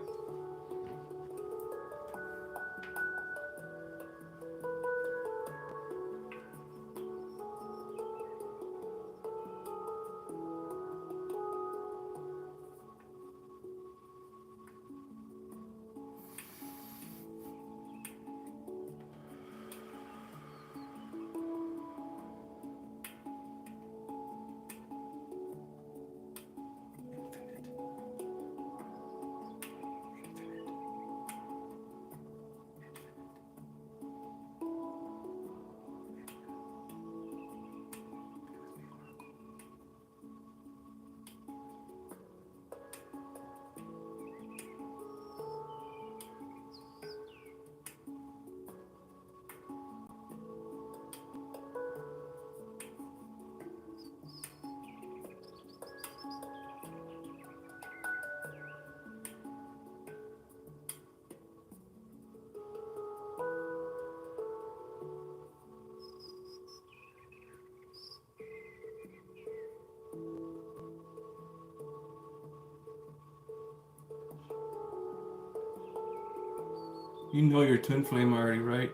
You know your twin flame already, right?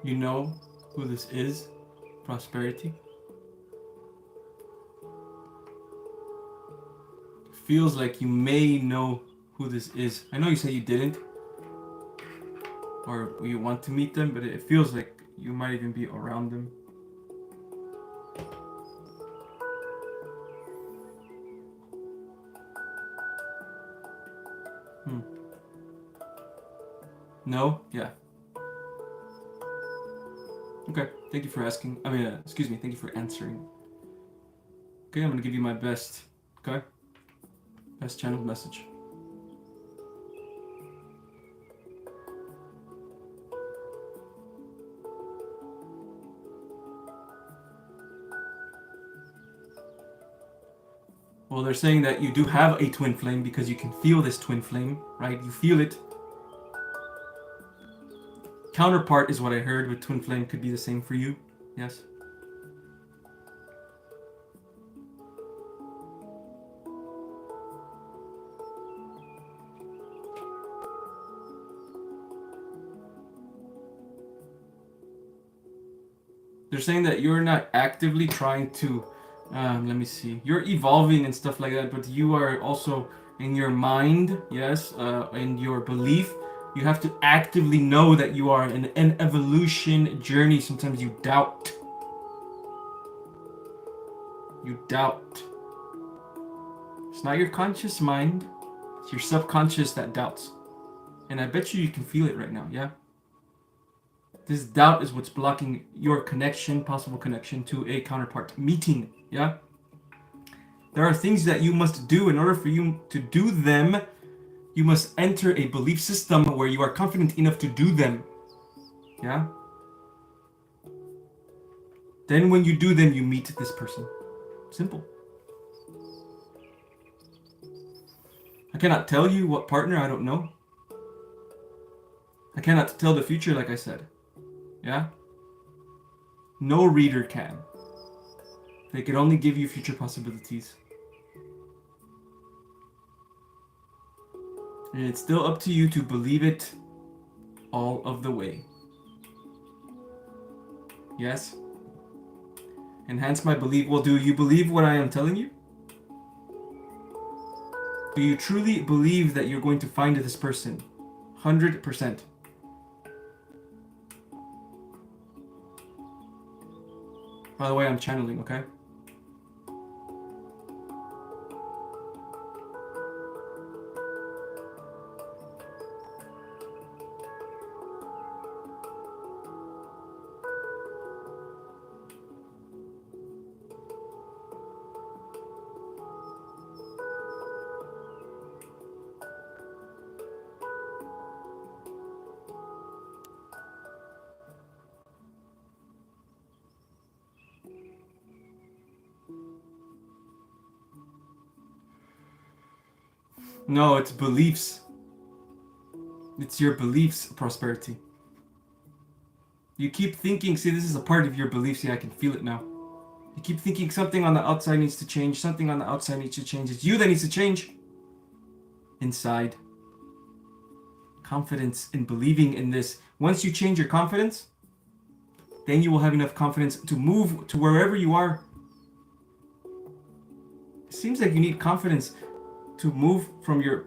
You know who this is, Prosperity. Feels like you may know who this is. I know you say you didn't, or you want to meet them, but it feels like you might even be around them. No? Yeah. Okay, thank you for asking. Excuse me, thank you for answering. Okay, I'm gonna give you my best, okay? Best channeled message. Well, they're saying that you do have a twin flame because you can feel this twin flame, right? You feel it. Counterpart is what I heard with twin flame could be the same for you. Yes. They're saying that you're not actively trying to, let me see, you're evolving and stuff like that, but you are also in your mind, yes, in your belief, you have to actively know that you are in an evolution journey. Sometimes you doubt. You doubt. It's not your conscious mind, it's your subconscious that doubts. And I bet you can feel it right now, yeah? This doubt is what's blocking your connection, possible connection to a counterpart meeting, yeah? There are things that you must do. In order for you to do them, you must enter a belief system where you are confident enough to do them, yeah? Then when you do them, you meet this person. Simple. I cannot tell you what partner, I don't know. I cannot tell the future, like I said. Yeah? No reader can. They can only give you future possibilities. And it's still up to you to believe it all of the way. Yes? Enhance my belief. Well, do you believe what I am telling you? Do you truly believe that you're going to find this person? 100%. By the way, I'm channeling, okay? No, it's beliefs. It's your beliefs, Prosperity. You keep thinking, see, this is a part of your beliefs. See, I can feel it now. You keep thinking something on the outside needs to change, something on the outside needs to change. It's you that needs to change. Inside. Confidence in believing in this. Once you change your confidence, then you will have enough confidence to move to wherever you are. It seems like you need confidence to move from your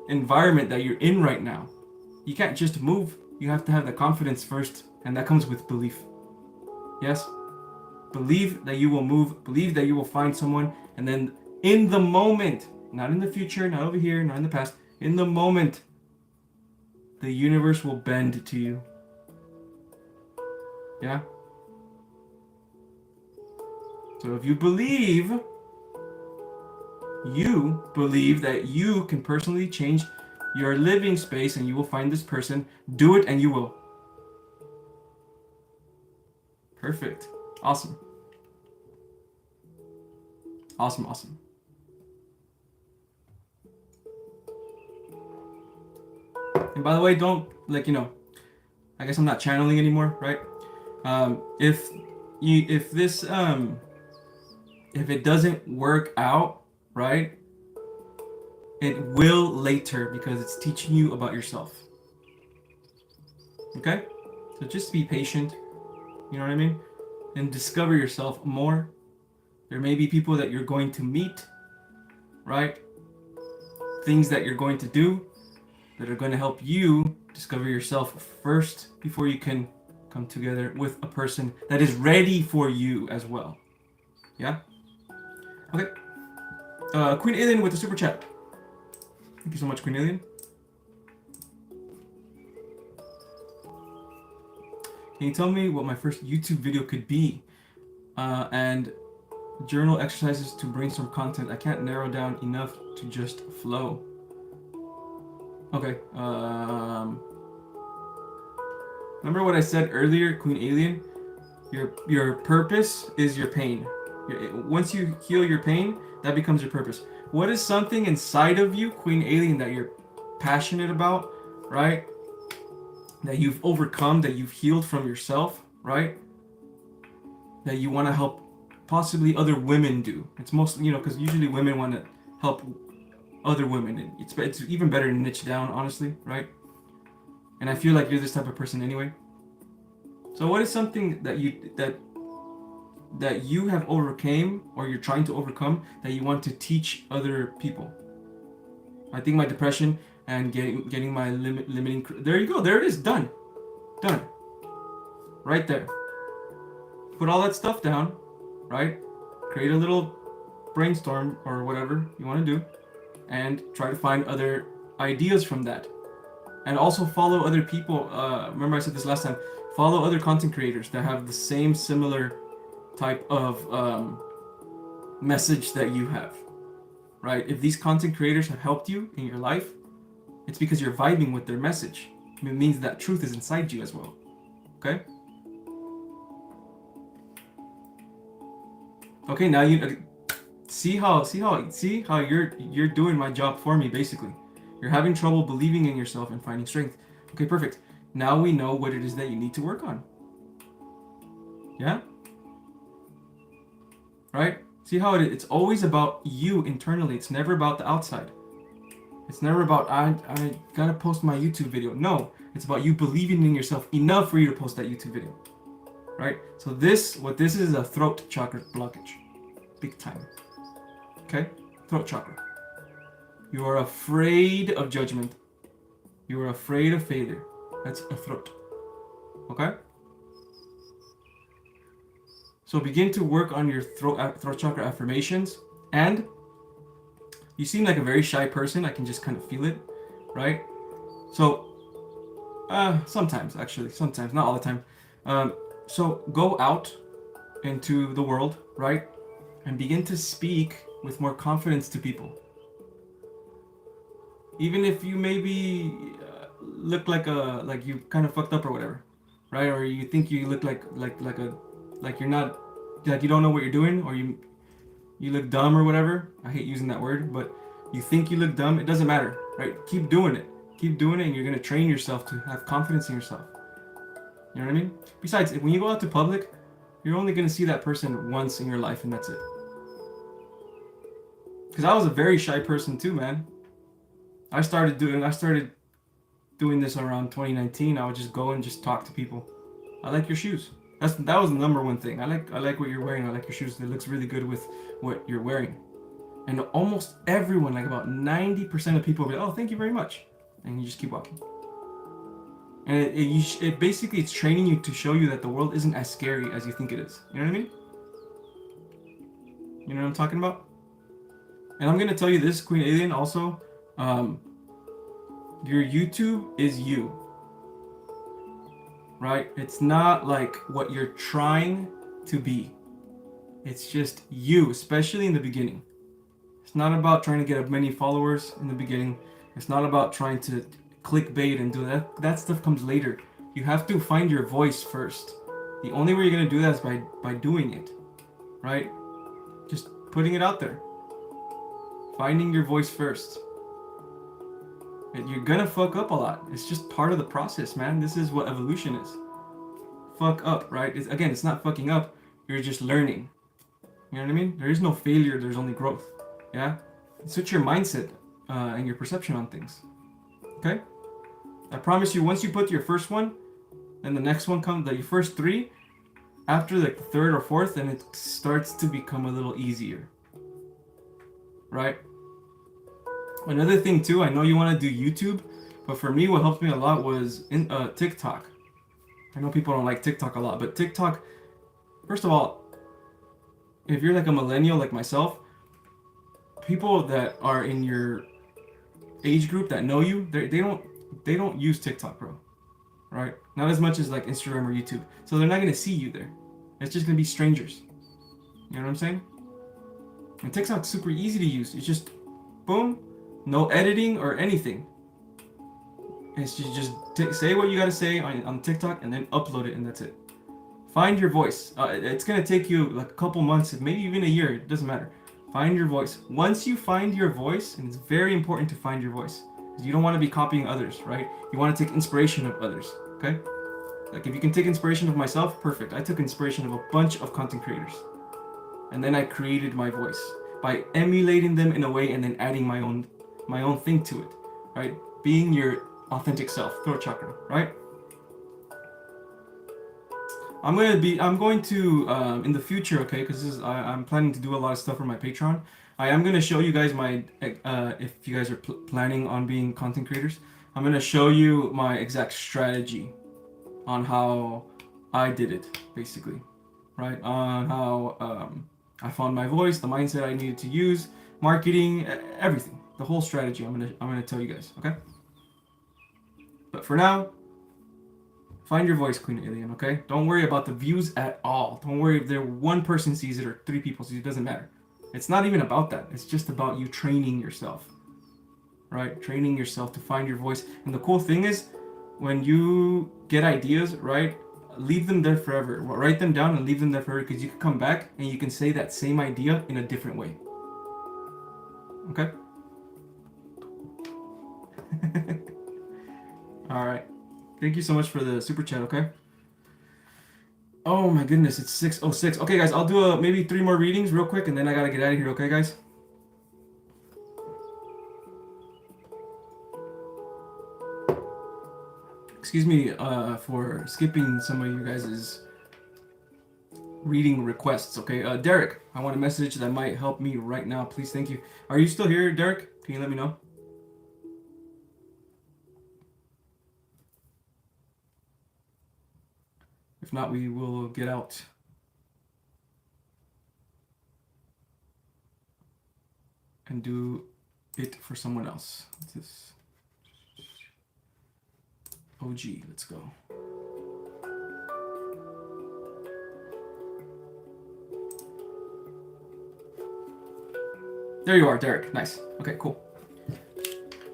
environment that you're in right now. You can't just move. You have to have the confidence first, and that comes with belief. Yes? Believe that you will move, believe that you will find someone, and then in the moment, not in the future, not over here, not in the past, in the moment, the universe will bend to you. Yeah? So if you believe that you can personally change your living space and you will find this person, do it and you will. Perfect. Awesome. Awesome. And by the way, don't, like, I guess I'm not channeling anymore, right? If it doesn't work out, right? It will later because it's teaching you about yourself. Okay? So just be patient. You know what I mean? And discover yourself more. There may be people that you're going to meet, right? Things that you're going to do that are going to help you discover yourself first before you can come together with a person that is ready for you as well. Yeah? Okay. Queen Alien with the super chat. Thank you so much, Queen Alien. Can you tell me what my first YouTube video could be? And journal exercises to brainstorm content. I can't narrow down enough to just flow. Okay. Remember what I said earlier, Queen Alien? Your purpose is your pain. Once you heal your pain, that becomes your purpose. What is something inside of you, Queen Alien, that you're passionate about, right? That you've overcome, that you've healed from yourself, right? That you want to help possibly other women do. It's mostly, because usually women want to help other women. And it's even better to niche down, honestly, right? And I feel like you're this type of person anyway. So what is something that you have overcame or you're trying to overcome that you want to teach other people? I think my depression and getting my limiting. There you go. There it is. Done. Right there. Put all that stuff down, right? Create a little brainstorm or whatever you want to do, and try to find other ideas from that. And also follow other people. Remember I said this last time. Follow other content creators that have the same similar type of message that you have, right? If these content creators have helped you in your life, it's because you're vibing with their message. It means that truth is inside you as well. Okay? Okay, now you see how you're doing my job for me, basically. You're having trouble believing in yourself and finding strength. Okay, perfect. Now we know what it is that you need to work on. Yeah? Right? See how it's always about you internally. It's never about the outside. It's never about, I gotta post my YouTube video. No, it's about you believing in yourself enough for you to post that YouTube video. Right? So what this is a throat chakra blockage. Big time. Okay? Throat chakra. You are afraid of judgment. You are afraid of failure. That's a throat. Okay? So begin to work on your throat chakra affirmations. And you seem like a very shy person. I can just kind of feel it, right? So sometimes, not all the time. So go out into the world, right? And begin to speak with more confidence to people. Even if you maybe look like you kind of fucked up or whatever, right? Or you think you look like you're not, like you don't know what you're doing, or you look dumb or whatever. I hate using that word, but you think you look dumb, it doesn't matter, right? Keep doing it, and you're gonna train yourself to have confidence in yourself. You know what I mean? Besides, when you go out to public, you're only gonna see that person once in your life, and that's it. Because I was a very shy person too, man. I started doing this around 2019. I would just go and just talk to people. I like your shoes. That was the number one thing. I like what you're wearing. I like your shoes. It looks really good with what you're wearing. And almost everyone, like about 90% of people, will be like, oh, thank you very much. And you just keep walking. And it basically, it's training you to show you that the world isn't as scary as you think it is. You know what I mean? You know what I'm talking about? And I'm gonna tell you this, Queen Alien, also. Your YouTube is you. Right? It's not like what you're trying to be. It's just you, especially in the beginning. It's not about trying to get as many followers in the beginning. It's not about trying to clickbait and do that. That stuff comes later. You have to find your voice first. The only way you're going to do that is by doing it. Right? Just putting it out there. Finding your voice first. You're gonna fuck up a lot. It's just part of the process, man. This is what evolution is. Fuck up, right? It's not fucking up. You're just learning. You know what I mean? There is no failure. There's only growth. Yeah? Switch your mindset. and your perception on things. Okay? I promise you, once you put your first one, and the next one comes, your first three, after like the third or fourth, then it starts to become a little easier. Right? Another thing too, I know you want to do YouTube, but for me, what helped me a lot was in TikTok. I know people don't like TikTok a lot, but TikTok, first of all, if you're like a millennial like myself, people that are in your age group that know you, they don't use TikTok, bro. Right? Not as much as like Instagram or YouTube. So they're not gonna see you there. It's just gonna be strangers. You know what I'm saying? And TikTok's super easy to use. It's just boom, no editing or anything. It's just say what you gotta say on TikTok and then upload it, and that's it. Find your voice. It's gonna take you like a couple months, maybe even a year. It doesn't matter. Find your voice. Once you find your voice, and it's very important to find your voice, because you don't want to be copying others, right? You want to take inspiration of others. Okay? Like if you can take inspiration of myself, perfect. I took inspiration of a bunch of content creators, and then I created my voice by emulating them in a way, and then adding my own thing to it, right? Being your authentic self, throat chakra, right? I'm going to in the future, okay, because I'm planning to do a lot of stuff for my Patreon. I am going to show you guys my if you guys are planning on being content creators, I'm going to show you my exact strategy on how I did it, basically, right? On how I found my voice, the mindset I needed to use, marketing, everything, the whole strategy. I'm gonna tell you guys, okay? But for now, find your voice, Queen Alien, okay? Don't worry about the views at all. Don't worry if one person sees it or 3 people see it. It doesn't matter. It's not even about that. It's just about you training yourself, right? Training yourself to find your voice. And the cool thing is, when you get ideas, right, leave them there forever. Write them down and leave them there forever, because you can come back and you can say that same idea in a different way. Okay? All right. Thank you so much for the super chat, okay? Oh my goodness, it's 6:06. Okay, guys, I'll do maybe 3 more readings real quick, and then I gotta get out of here, okay, guys? Excuse me for skipping some of you guys' reading requests, okay? Derek, I want a message that might help me right now. Please, thank you. Are you still here, Derek? Can you let me know? If not, we will get out. And do it for someone else. What's this? OG, let's go. There you are, Derek. Nice. Okay, cool.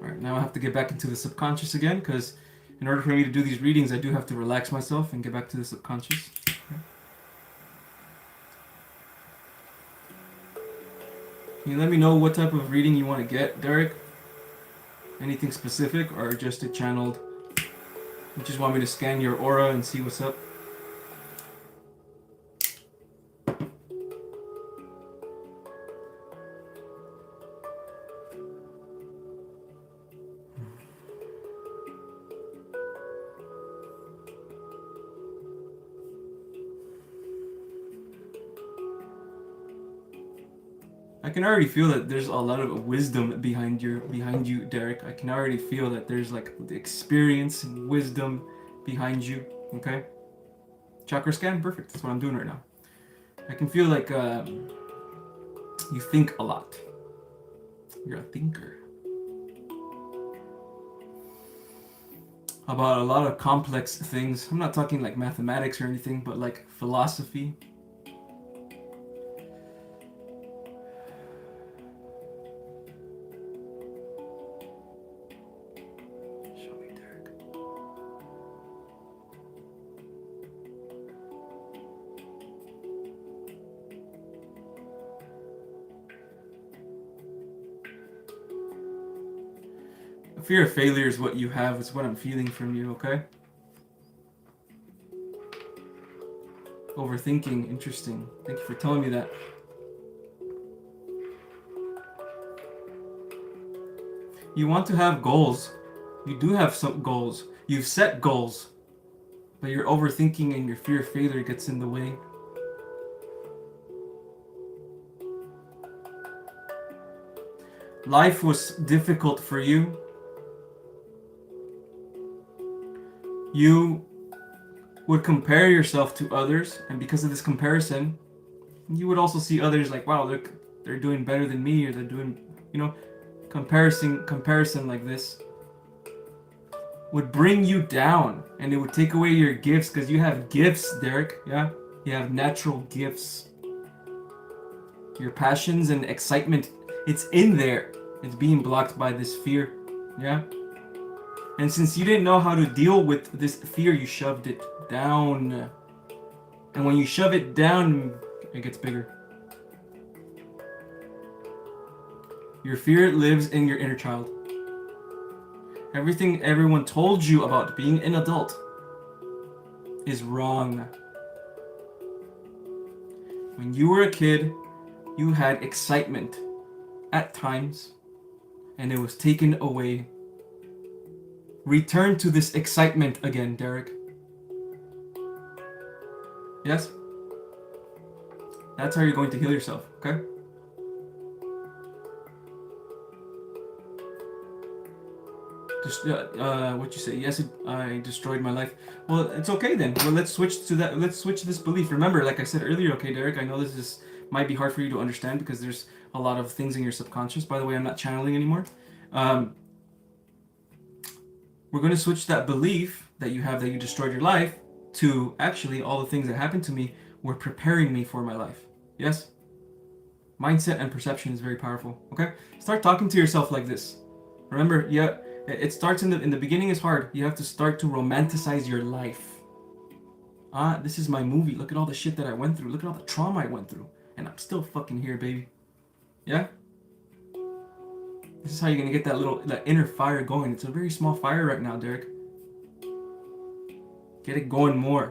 All right, now I have to get back into the subconscious again, because in order for me to do these readings, I do have to relax myself and get back to the subconscious. Okay. Can you let me know what type of reading you want to get, Derek? Anything specific, or just a channeled? You just want me to scan your aura and see what's up? I can already feel that there's a lot of wisdom behind you, Derek. I can already feel that there's like the experience and wisdom behind you. Okay, chakra scan, perfect. That's what I'm doing right now. I can feel like you think a lot. You're a thinker about a lot of complex things. I'm not talking like mathematics or anything, but like philosophy. Fear of failure is what you have. It's what I'm feeling from you, okay? Overthinking, interesting. Thank you for telling me that. You want to have goals. You do have some goals. You've set goals. But your overthinking and your fear of failure gets in the way. Life was difficult for you. You would compare yourself to others, and because of this comparison, you would also see others like, wow, look, they're doing better than me, or they're doing, comparison like this would bring you down, and it would take away your gifts, because you have gifts, Derek. Yeah, you have natural gifts. Your passions and excitement, it's in there. It's being blocked by this fear. Yeah. And since you didn't know how to deal with this fear, you shoved it down. And when you shove it down, it gets bigger. Your fear lives in your inner child. Everything everyone told you about being an adult is wrong. When you were a kid, you had excitement at times, and it was taken away. Return to this excitement again, Derek. Yes? That's how you're going to heal yourself, okay? Just, what you say? Yes, I destroyed my life. Well, it's okay then. Well, let's switch to that. Let's switch this belief. Remember, like I said earlier, okay, Derek, I know this might be hard for you to understand because there's a lot of things in your subconscious. By the way, I'm not channeling anymore. We're going to switch that belief that you have that you destroyed your life to actually all the things that happened to me were preparing me for my life. Yes? Mindset and perception is very powerful. Okay? Start talking to yourself like this. Remember, yeah, it starts in the beginning is hard. You have to start to romanticize your life. This is my movie. Look at all the shit that I went through. Look at all the trauma I went through. And I'm still fucking here, baby. Yeah? This is how you're gonna get that inner fire going. It's a very small fire right now, Derek. Get it going more.